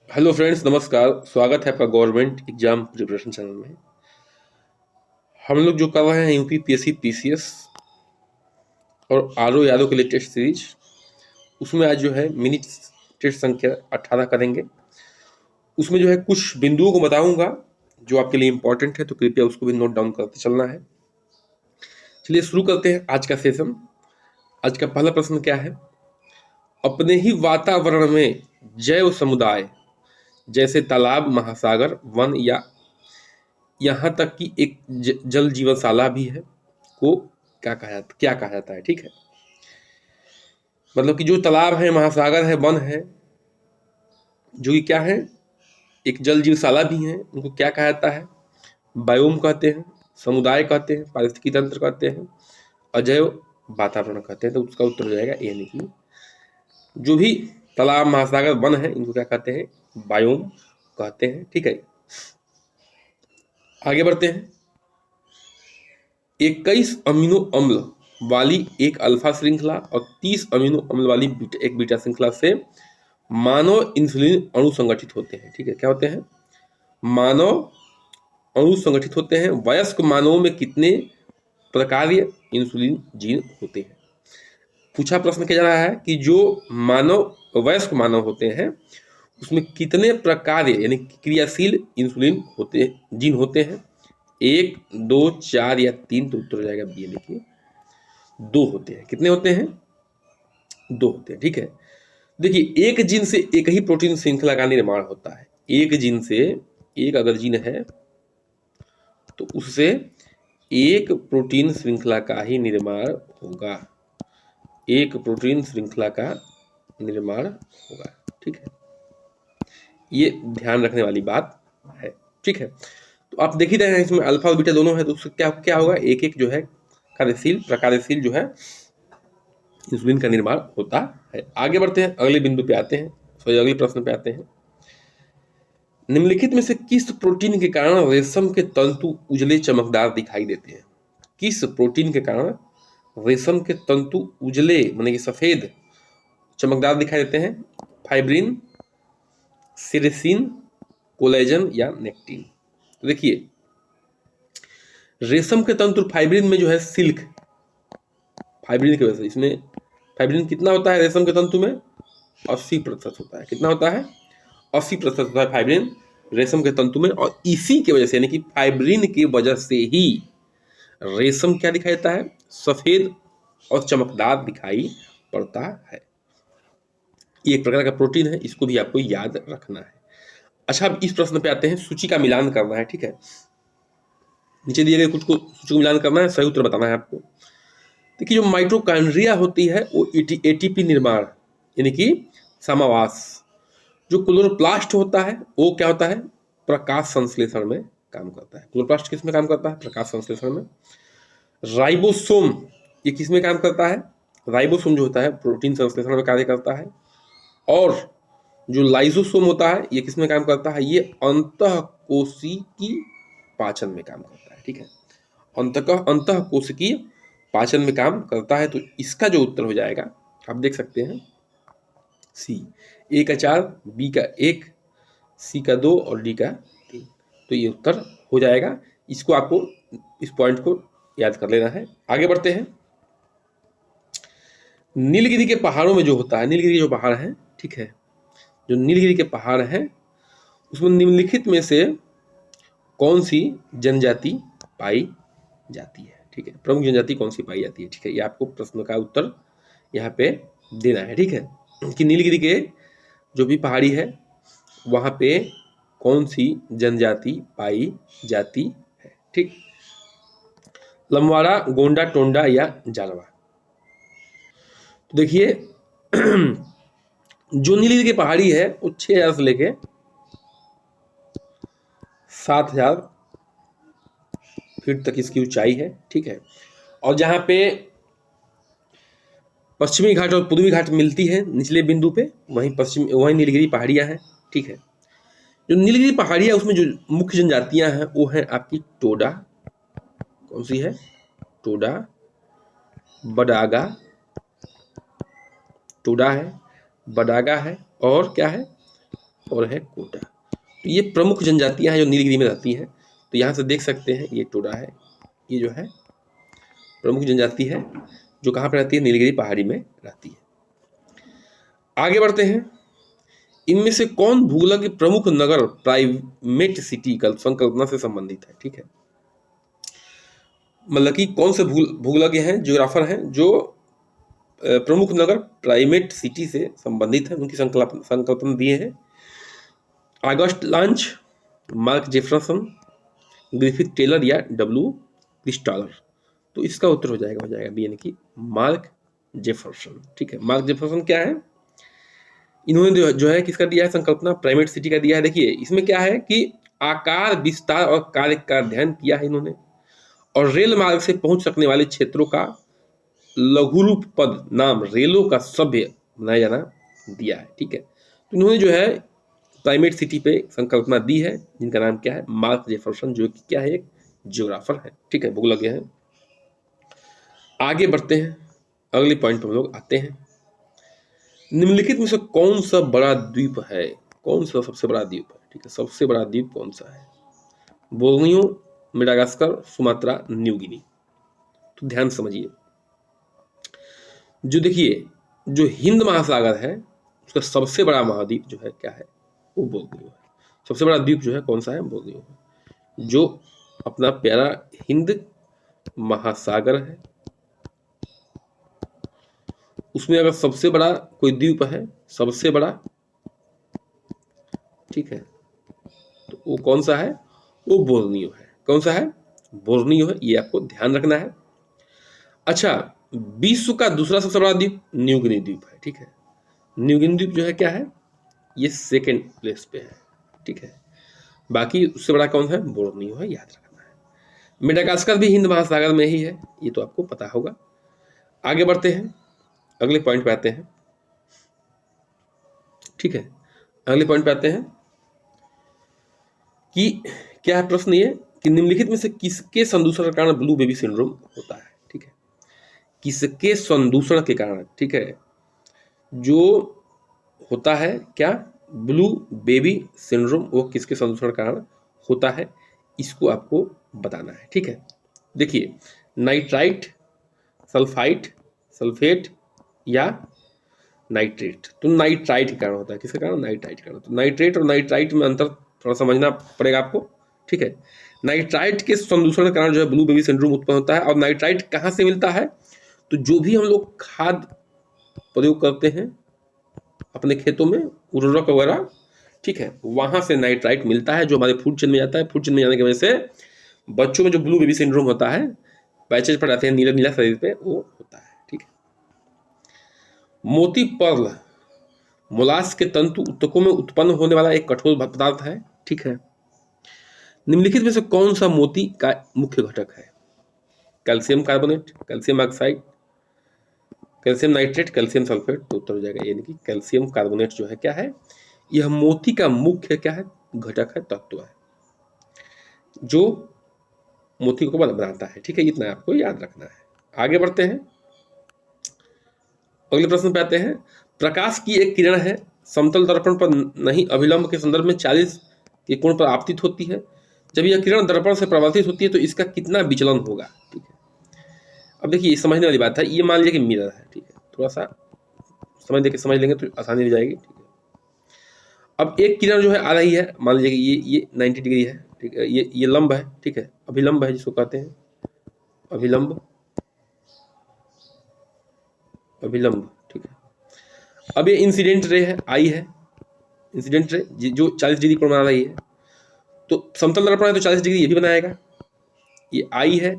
Hello friends, नमस्कार। स्वागत है आपका गवर्नमेंट एग्जाम प्रिपरेशन चैनल में। हम लोग जो कर रहे हैं यूपी पीएससी पीसीएस और आरओ यादव के लिए टेस्ट सीरीज, उसमें आज जो है मिनी टेस्ट संख्या 18 करेंगे। उसमें जो है कुछ बिंदुओं को बताऊंगा जो आपके लिए इंपॉर्टेंट है, तो कृपया उसको भी नोट डाउन करते चलना है। चलिए शुरू करते हैं आज का सेशन। आज का पहला प्रश्न क्या है? अपने ही वातावरण में जैव समुदाय जैसे तालाब, महासागर, वन या यहाँ तक कि एक जल जीवशाला भी है को क्या कहा जाता है? ठीक है, मतलब कि जो तालाब है, महासागर है, वन है, जो कि क्या है, एक जल जीवशाला भी है, उनको क्या कहा जाता है? बायोम कहते हैं, समुदाय कहते हैं, पारिस्थितिकी तंत्र कहते हैं, अजैव वातावरण कहते हैं। तो उसका उत्तर हो जाएगा ए, यानी कि जो भी तालाब, महासागर, वन है, इनको क्या कहते हैं? बायोम कहते हैं। ठीक है, आगे बढ़ते हैं। 21 अमीनो अम्ल वाली एक अल्फा श्रृंखला और 30 अमीनो अम्ल वाली एक बीटा श्रृंखला से मानव इंसुलिन अणु संगठित होते हैं। ठीक है, क्या होते हैं? मानव अणु संगठित होते हैं। वयस्क मानवों में कितने प्रकार्य इंसुलिन जीन होते हैं? पूछा प्रश्न किया जा रहा है कि जो मानव वयस्क मानव होते हैं उसमें कितने प्रकार यानी क्रियाशील इंसुलिन होते जीन होते हैं? 1, 2, 4 या 3? तो उत्तर हो जाएगा बी, यानी कि 2 होते हैं। कितने होते हैं? 2 होते हैं। ठीक है, देखिए, एक जीन से एक ही प्रोटीन श्रृंखला का निर्माण होता है। एक जीन से एक अगर जीन है तो उससे एक प्रोटीन श्रृंखला का ही निर्माण होगा। एक प्रोटीन श्रृंखला का निर्माण होगा। ठीक है, ये ध्यान रखने वाली बात है। ठीक है, तो आप देख ही रहे हैं इसमें अल्फा और बीटा दोनों है, तो उससे क्या क्या होगा? एक एक जो है प्रकार्यशील जो है इंसुलिन का निर्माण होता है। आगे बढ़ते हैं, अगले बिंदु पे आते हैं, अगले प्रश्न पे आते हैं। निम्नलिखित में से किस प्रोटीन के कारण रेशम के तंतु उजले चमकदार दिखाई देते हैं? किस प्रोटीन के कारण रेशम के तंतु उजले माने कि सफेद चमकदार दिखाई देते हैं? फाइब्रिन, सिरेसिन, कोलेजन या नेक्टिन? तो देखिए, रेशम के तंतु फाइब्रिन में जो है सिल्क, फाइब्रिन की वजह से इसमें फाइब्रिन कितना होता है रेशम के तंतु में? 80% होता है। कितना होता है? 80% होता है फाइब्रिन रेशम के तंतु में, और इसी की वजह से यानी कि फाइब्रिन की वजह से ही रेशम क्या दिखाई देता है? सफेद और चमकदार दिखाई पड़ता है। ये एक प्रकार का प्रोटीन है, इसको भी आपको याद रखना है। अच्छा, अब इस प्रश्न पे आते हैं, सूची का मिलान करना है। ठीक है, नीचे दिए गए कुछ को सूची का मिलान करना है, सही उत्तर बताना है आपको। देखिए, जो माइटोकॉन्ड्रिया होती है वो एटीपी निर्माण यानी कि समावास, जो क्लोरोप्लास्ट होता है वो क्या होता है? प्रकाश संश्लेषण में काम करता है। क्लोरोप्लास्ट किस में काम करता है? प्रकाश संश्लेषण में। राइबोसोम ये किस में काम करता है? राइबोसोम जो होता है प्रोटीन संश्लेषण में कार्य करता है। और जो लाइसोसोम होता है ये किस में काम करता है? ये अंतःकोशिकी पाचन में काम करता है। ठीक है, अंतःकोशिकीय पाचन में काम करता है। तो इसका जो उत्तर हो जाएगा आप देख सकते हैं, सी। ए का 4, बी का 1, सी का 2 और डी का 3। तो ये उत्तर हो जाएगा। इसको आपको इस पॉइंट को याद कर लेना है। आगे बढ़ते हैं। नीलगिरी के पहाड़ों में जो होता है, नीलगिरी जो पहाड़ है, ठीक है, जो नीलगिरी के पहाड़ हैं उसमें निम्नलिखित में से कौन सी जनजाति पाई जाती है? ठीक है, प्रमुख जनजाति कौन सी पाई जाती है? ठीक है, ये आपको प्रश्न का उत्तर यहाँ पे देना है। ठीक है, कि नीलगिरी के जो भी पहाड़ी है वहाँ पे कौन सी जनजाति पाई जाती है? ठीक, लमवाड़ा, गोंडा, टोंडा या जालवा? तो देखिए, जो नीलगिरी की पहाड़ी है वो 6000 से लेके 7000 फीट तक इसकी ऊंचाई है। ठीक है, और जहाँ पे पश्चिमी घाट और पूर्वी घाट मिलती है निचले बिंदु पे, वहीं नीलगिरी पहाड़ियाँ हैं। ठीक है, जो नीलगिरी पहाड़ियाँ उसमें जो मुख्य जनजातियाँ हैं वो हैं आपकी टोडा, कौन सी है? टोडा, बडागा, टोडा है, बडागा है, और क्या है? और है कोटा। तो ये प्रमुख जनजातियां हैं जो नीलगिरी में रहती हैं। तो यहाँ से देख सकते हैं ये टोडा है, ये जो है प्रमुख जनजाति है जो कहाँ पर रहती है, नीलगिरी पहाड़ी में रहती है। आगे बढ़ते हैं, इनमें से कौन भूगोल प्रमुख नगर प्राइमेट सिटी संकल्पना से संबंधित है। ठीक है, मतलब कि कौन से भूगोलज्ञ हैं, ज्योग्राफर हैं जो प्रमुख नगर प्राइमेट सिटी से संबंधित है, उनकी संकल्पना दिए हैं। ऑगस्ट लांच, मार्क जेफरसन, ग्रिफिथ टेलर या डब्ल्यू क्रिस्टालर। तो इसका उत्तर हो जाएगा बी, यानी कि मार्क जेफरसन। ठीक है, मार्क जेफरसन क्या है, इन्होंने जो है किसका दिया है संकल्पना, प्राइमेट सिटी का दिया है। देखिए इसमें क्या है कि आकार, विस्तार और कार्य का अध्ययन किया है इन्होंने, और रेल मार्ग से पहुंच सकने वाले क्षेत्रों का लघुरूप पद नाम रेलों का सभ्य बनाया जाना दिया है। ठीक है, तो इन्होंने जो है प्राइमेट सिटी पे संकल्पना दी है, जिनका नाम क्या है, मार्क जेफरसन, जो कि क्या है, एक ज्योग्राफर है। ठीक है, भूगोलज्ञ है। आगे बढ़ते हैं, अगले पॉइंट पर हम लोग आते हैं। निम्नलिखित में से कौन सा बड़ा द्वीप है, कौन सा सबसे बड़ा द्वीप है। ठीक है, सबसे बड़ा द्वीप कौन सा है, Borneo, Madagascar, Sumatra, New Guinea. तो ध्यान समझिए, जो देखिए जो हिंद महासागर है उसका सबसे बड़ा महाद्वीप जो है क्या है, वो बोर्नियो है। सबसे बड़ा द्वीप जो है कौन सा है, बोर्नियो है, जो अपना प्यारा हिंद महासागर है उसमें अगर सबसे बड़ा कोई द्वीप है, सबसे बड़ा, ठीक है, तो वो कौन सा है, वो बोर्नियो है। कौन सा है, बोर्नियो है, ये आपको ध्यान रखना है। अच्छा, विश्व का दूसरा सबसे बड़ा द्वीप न्यू गिनी द्वीप है। ठीक है, न्यू गिनी द्वीप जो है क्या है, ये सेकेंड प्लेस पे है। ठीक है, बाकी उससे बड़ा कौन है, बोर्नियो है, याद रखना है। मेडागास्कर भी हिंद महासागर में ही है, ये तो आपको पता होगा। आगे बढ़ते हैं, अगले पॉइंट पे आते हैं। ठीक है, अगले पॉइंट पे आते हैं कि क्या है प्रश्न ये कि निम्नलिखित में से किसके संदूषण के कारण ब्लू बेबी सिंड्रोम होता है। ठीक है, किसके संदूषण के कारण, ठीक है, जो होता है क्या, ब्लू बेबी सिंड्रोम, वो किसके संदूषण के कारण होता है, इसको आपको बताना है। ठीक है, देखिए नाइट्राइट, सल्फाइट, सल्फेट या नाइट्रेट। तो नाइट्राइट के कारण होता है, किसके कारण, नाइट्राइट के कारण। तो नाइट्रेट और नाइट्राइट में अंतर थोड़ा समझना पड़ेगा आपको। ठीक है, नाइट्राइट के संदूषण के कारण जो है ब्लू बेबी सिंड्रोम उत्पन्न होता है। और नाइट्राइट कहाँ से मिलता है, तो जो भी हम लोग खाद प्रयोग करते हैं अपने खेतों में, उर्वरक वगैरह, ठीक है, वहां से नाइट्राइट मिलता है, जो हमारे फूड चेन में जाता है। फूड चेन में जाने की वजह से बच्चों में जो ब्लू बेबी सिंड्रोम होता है, पैचेज पड़ जाते हैं नीला नीला शरीर पे, वो होता है। ठीक है, मोती पर्ल मोलास के तंतु ऊतकों में उत्पन्न होने वाला एक कठोर पदार्थ है। ठीक है, निम्नलिखित में से कौन सा मोती का मुख्य घटक है, calcium carbonate, calcium oxide, calcium nitrate, calcium sulphate. तो उत्तर हो जाएगा यानी कि कैल्शियम कार्बोनेट जो है क्या है, यह मोती का मुख्य क्या है, घटक है, तत्व है, जो मोती को बनाता है। ठीक है, इतना आपको याद रखना है। आगे बढ़ते हैं, अगले प्रश्न पे आते हैं। प्रकाश की एक किरण है, समतल दर्पण पर नहीं अभिलंब के संदर्भ में 40 के कोण पर आपतित होती है। जब यह किरण दर्पण से प्रवर्तित होती है तो इसका कितना विचलन होगा। ठीक है, अब देखिए समझने वाली बात है, ये मान लीजिए कि मिरर है। ठीक है, थोड़ा सा समझ लेंगे तो आसानी हो जाएगी। ठीक है, अब एक किरण जो है आ रही है, मान लीजिए कि ये 90 डिग्री है। ठीक है, ये लंब है। ठीक है, अभिलंब है जिसको कहते हैं, अभिलंब, अभिलंब। ठीक है, अब ये इंसिडेंट रे है, आई है, इंसिडेंट रे जो 40 डिग्री कोण बना रही है। तो समतल दर्पण है तो 40 डिग्री ये भी बनाएगा। ये आई है,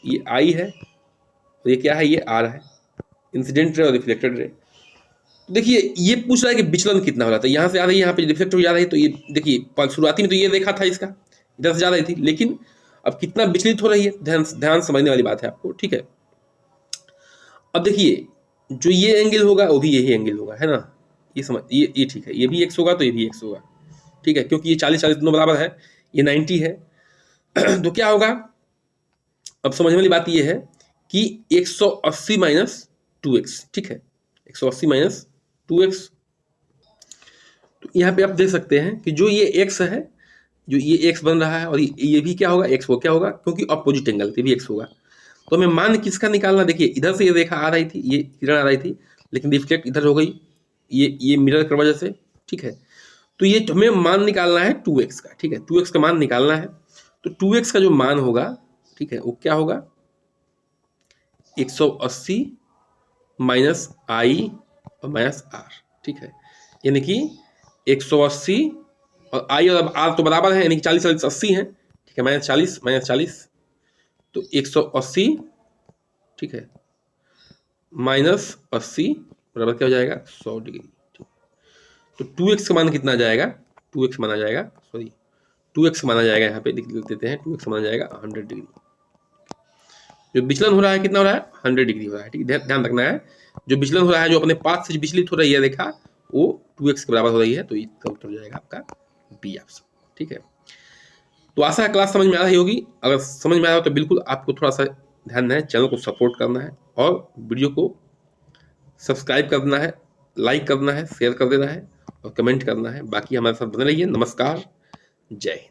ये आई है, और ये क्या है, ये आर है, इंसिडेंट रे और रिफ्लेक्टेड रे। देखिए ये पूछ रहा है कि विचलन कितना हो रहा था, यहाँ से आ रही है, यहाँ पे रिफ्लेक्ट हो जा रही है। तो ये देखिए शुरुआती में तो ये देखा था, इसका इधर से जा रही थी, लेकिन अब कितना विचलित हो रही है, ध्यान समझने वाली बात है आपको। ठीक है, अब देखिए जो ये एंगल होगा वो भी यही एंगल होगा, है ना, ये समझ, ये ठीक है, ये भी x होगा तो ये भी x होगा। ठीक है, क्योंकि ये 40-40 दोनों बराबर है, ये 90 है। तो क्या होगा, अब समझने वाली बात ये है कि 180 माइनस 2x। ठीक है, 180 माइनस 2x, तो यहाँ पे आप देख सकते हैं कि जो ये एक्स है, जो ये एक्स बन रहा है और ये भी क्या होगा, एक्स वो क्या होगा, क्योंकि अपोजिट एंगल ये भी एक्स होगा। तो हमें मान किसका निकालना, देखिए इधर से ये रेखा आ रही थी, ये किरण आ रही थी, लेकिन रिफ्लेक्ट इधर हो गई, ये मिरर की वजह से, ठीक है। तो ये हमें मान निकालना है 2x का, ठीक है, 2x का मान निकालना है। तो 2x का जो मान होगा, ठीक है, वो क्या होगा, 180 माइनस आई और माइनस आर, ठीक है, यानी कि 180 और आई और आर तो बराबर है, यानी कि 40 40 80 है, ठीक है, माइनस 40, तो 180, ठीक है, माइनस 80 बराबर क्या हो जाएगा, 100 डिग्री। तो 2x का मान कितना आ जाएगा, 2x माना जाएगा, सॉरी 2x माना जाएगा, यहाँ पे लिख देते हैं, 2x माना जाएगा 100 डिग्री। जो विचलन हो रहा है कितना हो रहा है, 100 डिग्री हो रहा है, ठीक है, ध्यान रखना है। जो विचलन हो रहा है, जो अपने पाथ से विचलित हो रही है रेखा, वो 2x के बराबर हो रही है, तो इसका उत्तर हो जाएगा आपका बी ऑप्शन, ठीक है। तो आशा है क्लास समझ में आ रही होगी। अगर समझ में आ रहा हो तो बिल्कुल आपको थोड़ा सा ध्यान देना है, चैनल को सपोर्ट करना है और वीडियो को सब्सक्राइब करना है, लाइक करना है, शेयर कर देना है और कमेंट करना है। बाकी हमारे साथ बने रहिए। नमस्कार, जय हिंद।